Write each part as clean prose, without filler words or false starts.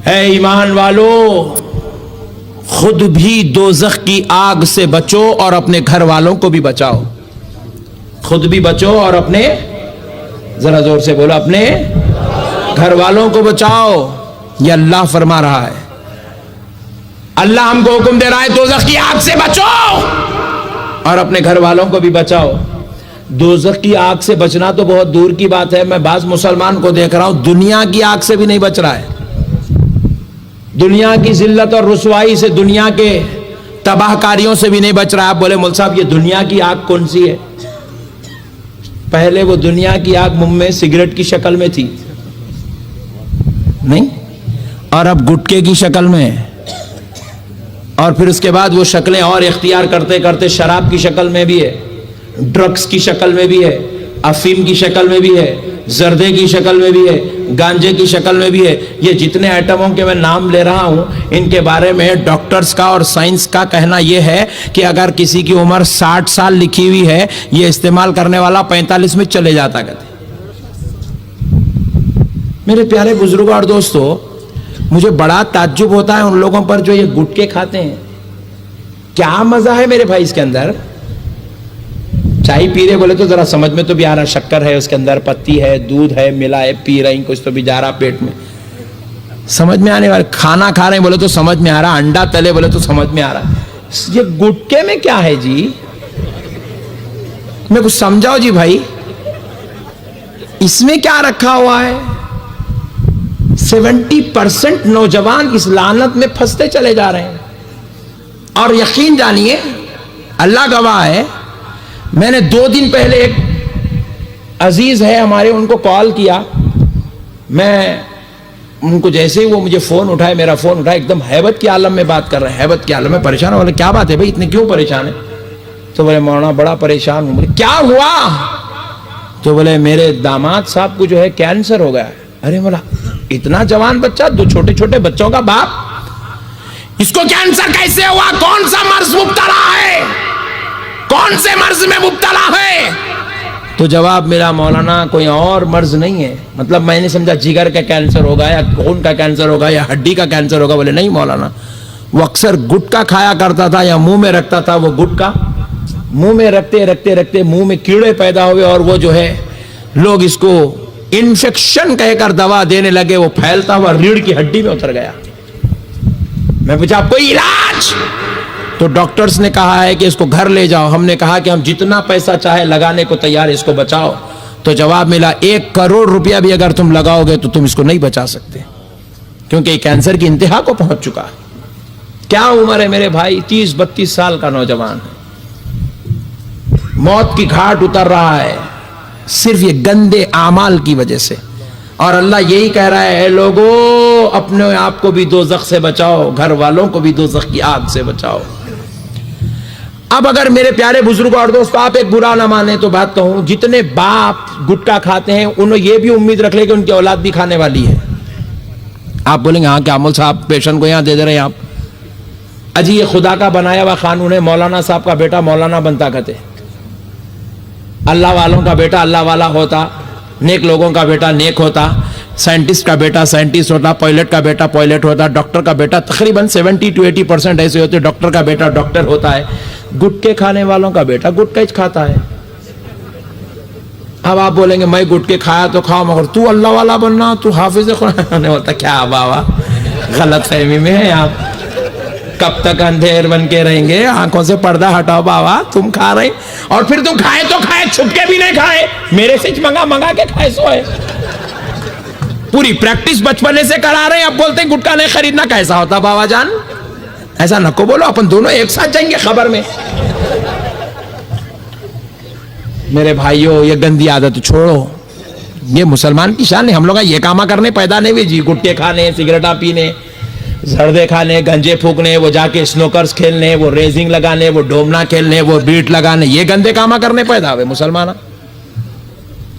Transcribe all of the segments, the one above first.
اے ایمان والو، خود بھی دوزخ کی آگ سے بچو اور اپنے گھر والوں کو بھی بچاؤ. خود بھی بچو اور اپنے، ذرا زور سے بولو، اپنے گھر والوں کو بچاؤ. یہ اللہ فرما رہا ہے. اللہ ہم کو حکم دے رہا ہے دوزخ کی آگ سے بچو اور اپنے گھر والوں کو بھی بچاؤ. دوزخ کی آگ سے بچنا تو بہت دور کی بات ہے. میں بعض مسلمان کو دیکھ رہا ہوں دنیا کی آگ سے بھی نہیں بچ رہا ہے. دنیا کی ذلت اور رسوائی سے، دنیا کے تباہ کاریوں سے بھی نہیں بچ رہا ہے. آپ بولے مول صاحب یہ دنیا کی آگ کون سی ہے؟ پہلے وہ دنیا کی آگ منہ میں سگریٹ کی شکل میں تھی نہیں، اور اب گٹکے کی شکل میں، اور پھر اس کے بعد وہ شکلیں اور اختیار کرتے کرتے شراب کی شکل میں بھی ہے، ڈرگز کی شکل میں بھی ہے، افیم کی شکل میں بھی ہے، زردے کی شکل میں بھی ہے، گانجے کی شکل میں بھی ہے. یہ جتنے ایٹموں کے میں نام لے رہا ہوں ان کے بارے میں ڈاکٹرز کا اور سائنس کا کہنا یہ ہے کہ اگر کسی کی عمر 60 سال لکھی ہوئی ہے، یہ استعمال کرنے والا 45 میں چلے جاتا. کہتے میرے پیارے بزرگوں اور دوستو، مجھے بڑا تعجب ہوتا ہے ان لوگوں پر جو یہ گٹکے کھاتے ہیں. کیا مزہ ہے میرے بھائی اس کے اندر؟ چائے پی رہے بولے تو ذرا سمجھ میں تو بھی آ رہا، شکر ہے اس کے اندر، پتی ہے، دودھ ہے، ملا ہے، پی رہی، کچھ تو بھی جا رہا پیٹ میں، سمجھ میں آنے والا. کھانا کھا رہے ہیں بولے تو سمجھ میں آ رہا، انڈا تلے بولے تو سمجھ میں آ رہا. یہ گٹکے میں کیا ہے جی؟ میں کچھ سمجھاؤ جی بھائی، اس میں کیا رکھا ہوا ہے؟ 70% نوجوان اس لعنت میں پھنستے چلے جا رہے ہیں. اور یقین جانیے، اللہ گواہ ہے، میں نے 2 دن پہلے ایک عزیز ہے ہمارے، ان کو کال کیا. میں ان کو جیسے ہی وہ مجھے فون اٹھائے، میرا فون اٹھائے، ایک دم حیبت کے عالم میں بات کر رہے ہیں، حیبت کے عالم میں پریشان. بولے کیا بات ہے بھائی، اتنے کیوں پریشان ہے؟ تو بولے مولانا بڑا پریشان ہوں. بولے کیا ہوا؟ تو بولے میرے داماد صاحب کو جو ہے کینسر ہو گیا ہے. ارے مولا، اتنا جوان بچہ، 2 چھوٹے چھوٹے بچوں کا باپ، اس کو کینسر کیسے ہوا؟ کون سا مرض مبتلا ہے؟ کون سے مرض میں مبتلا ہے؟ تو جواب میرا، مولانا کوئی اور مرض نہیں ہے. مطلب میں نے سمجھا جگر کا کینسر ہوگا یا خون کا کینسر ہوگا یا ہڈی کا کینسر ہوگا. بولے نہیں مولانا، وہ اکثر گٹکا کھایا کرتا تھا یا منہ میں رکھتا تھا. وہ گٹکا منہ میں رکھتے رکھتے رکھتے منہ میں کیڑے پیدا ہوئے، اور وہ جو ہے لوگ اس کو انفیکشن کہہ کر دوا دینے لگے. وہ پھیلتا ہوا ریڑھ کی ہڈی میں اتر گیا. میں پوچھا کوئی علاج؟ تو ڈاکٹرز نے کہا ہے کہ اس کو گھر لے جاؤ. ہم نے کہا کہ ہم جتنا پیسہ چاہے لگانے کو تیار، اس کو بچاؤ. تو جواب ملا 1 کروڑ روپیہ بھی اگر تم لگاؤ گے تو تم اس کو نہیں بچا سکتے، کیونکہ یہ کینسر کی انتہا کو پہنچ چکا ہے. کیا عمر ہے میرے بھائی؟ 30-32 سال کا نوجوان ہے، موت کی گھاٹ اتر رہا ہے صرف یہ گندے اعمال کی وجہ سے. اور اللہ یہی کہہ رہا ہے، اے لوگو اپنے آپ کو بھی دوزخ سے بچاؤ، گھر والوں کو بھی دوزخ کی آگ سے بچاؤ. اب اگر میرے پیارے بزرگوں اور دوستو آپ ایک برا نہ مانیں تو بات کہوں، جتنے باپ گٹکا کھاتے ہیں انہوں یہ بھی امید رکھ لے کہ ان کی اولاد بھی کھانے والی ہے. آپ بولیں گے ہاں کیا مول صاحب پیشنٹ کو یہاں دے دے رہے ہیں آپ؟ اجی یہ خدا کا بنایا ہوا قانون ہے. مولانا صاحب کا بیٹا مولانا بنتا کہتے، اللہ والوں کا بیٹا اللہ والا ہوتا، نیک لوگوں کا بیٹا نیک ہوتا، سائنٹسٹ کا بیٹا سائنٹسٹ ہوتا، پائلٹ کا بیٹا پائلٹ ہوتا، ڈاکٹر کا بیٹا تقریباً 70-80% ایسے ہوتے ڈاکٹر کا بیٹا ڈاکٹر ہوتا ہے. گٹکے کھانے والوں کا بیٹا گٹکا ہی کھاتا ہے. اب آپ بولیں گے میں گٹکے کھایا تو کھاؤ، مگر تو اللہ والا بننا، تو حافظ قرآن ہوتا. کیا بابا غلط فہمی میں ہے آپ. کب تک اندھیر بن کے رہیں گے؟ آنکھوں سے پردہ ہٹاؤ بابا. تم کھا رہے اور پھر تم کھائے تو کھائے، چھپ کے بھی نہیں کھائے، میرے سے منگا کے کھائے. سو ہے پوری پریکٹس بچپنے سے کرا رہے ہیں. اب بولتے ہیں گٹکا نہیں خریدنا. کیسا ہوتا بابا جان؟ ایسا نہ کو بولو، اپن دونوں ایک ساتھ جائیں گے خبر میں. میرے بھائیوں یہ گندی عادت چھوڑو. یہ مسلمان کی شان ہے. ہم لوگ یہ کاما کرنے پیدا نہیں ہوئے جی. گٹکے کھانے، سگریٹا پینے، زردے کھانے، گنجے پھونکنے، وہ جا کے سنوکرز کھیلنے، وہ ریزنگ لگانے، وہ ڈومنا کھیلنے، وہ بیٹ لگانے، یہ گندے کاما کرنے پیدا ہوئے مسلمان.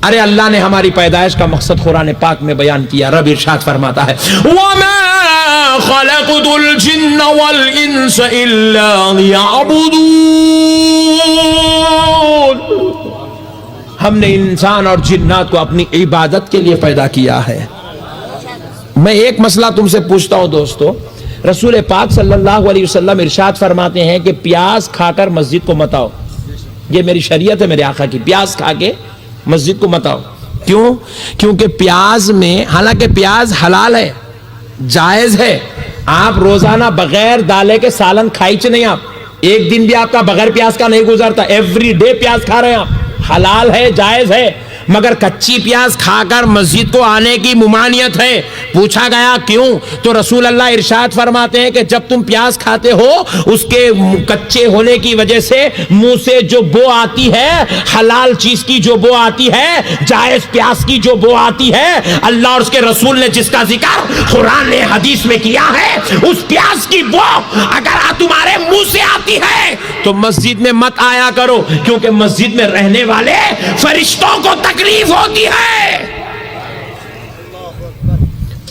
ارے اللہ نے ہماری پیدائش کا مقصد قرآن پاک میں بیان کیا. رب ارشاد فرماتا ہے وَمَا خَلَقْتُ الْجِنَّ وَالْإِنسَ إِلَّا لِيَعْبُدُونَ. ہم نے انسان اور جنات کو اپنی عبادت کے لیے پیدا کیا ہے. میں ایک مسئلہ تم سے پوچھتا ہوں دوستو، رسول پاک صلی اللہ علیہ وسلم ارشاد فرماتے ہیں کہ پیاز کھا کر مسجد کو مت آؤ. یہ میری شریعت ہے میرے آقا کی، پیاز کھا کے مسجد کو مت آؤ. کیوں؟ کیونکہ پیاز میں، حالانکہ پیاز حلال ہے، جائز ہے، آپ روزانہ بغیر دالے کے سالن کھائیچ نہیں، آپ ایک دن بھی آپ کا بغیر پیاز کا نہیں گزرتا، ایوری ڈے پیاز کھا رہے ہیں آپ، حلال ہے، جائز ہے. مگر کچی پیاز کھا کر مسجد کو آنے کی ممانعت ہے. پوچھا گیا کیوں؟ تو رسول اللہ ارشاد فرماتے ہیں کہ جب تم پیاز کھاتے ہو اس کے کچے ہونے کی وجہ سے منہ سے جو بو آتی ہے، حلال چیز کی جو بو آتی ہے، جائز پیاز کی جو بو آتی ہے، اللہ اور اس کے رسول نے جس کا ذکر قرآن نے حدیث میں کیا ہے، اس پیاز کی بو اگر تمہارے منہ سے آتی ہے تو مسجد میں مت آیا کرو، کیونکہ مسجد میں رہنے والے فرشتوں کو تکلیف ہوتی ہے.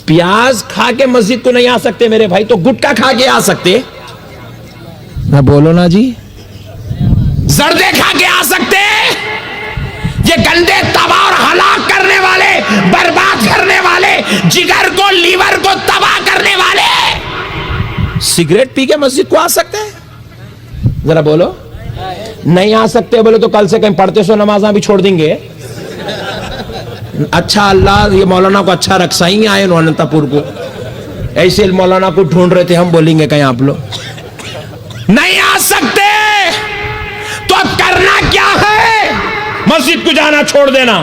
پیاز کھا کے مسجد کو نہیں آ سکتے میرے بھائی، تو گٹکا کھا کے آ سکتے نہ، بولو نا جی. زردے کھا کے آ سکتے. یہ گندے تباہ اور ہلاک کرنے والے، برباد کرنے والے، جگر کو لیور کو تباہ کرنے والے سگریٹ پی کے مسجد کو آ سکتے ہیں؟ ذرا بولو. نہیں آ سکتے بولے تو کل سے کہیں پڑھتے سو نمازاں بھی چھوڑ دیں گے. اچھا اللہ یہ مولانا کو اچھا رکھ، صحیح آئے انتا پور کو، ایسے مولانا کو ڈھونڈ رہے تھے، ہم بولیں گے کہیں آپ لوگ نہیں آ سکتے. تو اب کرنا کیا ہے؟ مسجد کو جانا چھوڑ دینا؟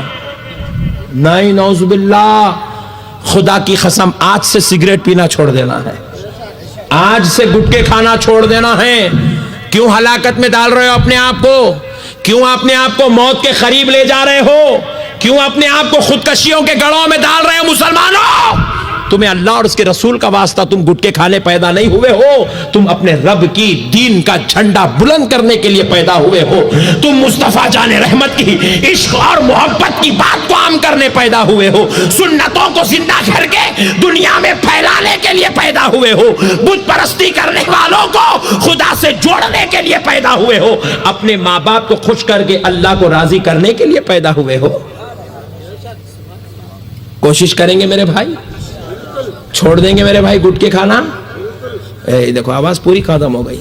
نہیں، نعوذ باللہ. خدا کی قسم آج سے سگریٹ پینا چھوڑ دینا ہے، آج سے گٹکے کھانا چھوڑ دینا ہے. کیوں ہلاکت میں ڈال رہے ہو اپنے آپ کو؟ کیوں اپنے آپ کو موت کے قریب لے جا رہے ہو؟ کیوں اپنے آپ کو خودکشیوں کے گڑھوں میں ڈال رہے ہو مسلمانوں؟ تمہیں اللہ اور اس کے رسول کا واسطہ، تم گٹکے کھانے پیدا نہیں ہوئے ہو، تم اپنے رب کی دین کا جھنڈا بلند کرنے کے لیے پیدا ہوئے ہو. تم مصطفیٰ جان رحمت کی عشق اور محبت کی بات کو عام کرنے پیدا ہوئے ہو، سنتوں کو زندہ کر کے دنیا میں پھیلانے کے لیے پیدا ہوئے ہو، بت پرستی کرنے والوں کو خدا سے جوڑنے کے لیے پیدا ہوئے ہو، اپنے ماں باپ کو خوش کر کے اللہ کو راضی کرنے کے لیے پیدا ہوئے ہو. کوشش کریں گے میرے بھائی؟ چھوڑ دیں گے میرے بھائی گٹکے کھانا؟ دیکھو آواز پوری ختم ہو گئی.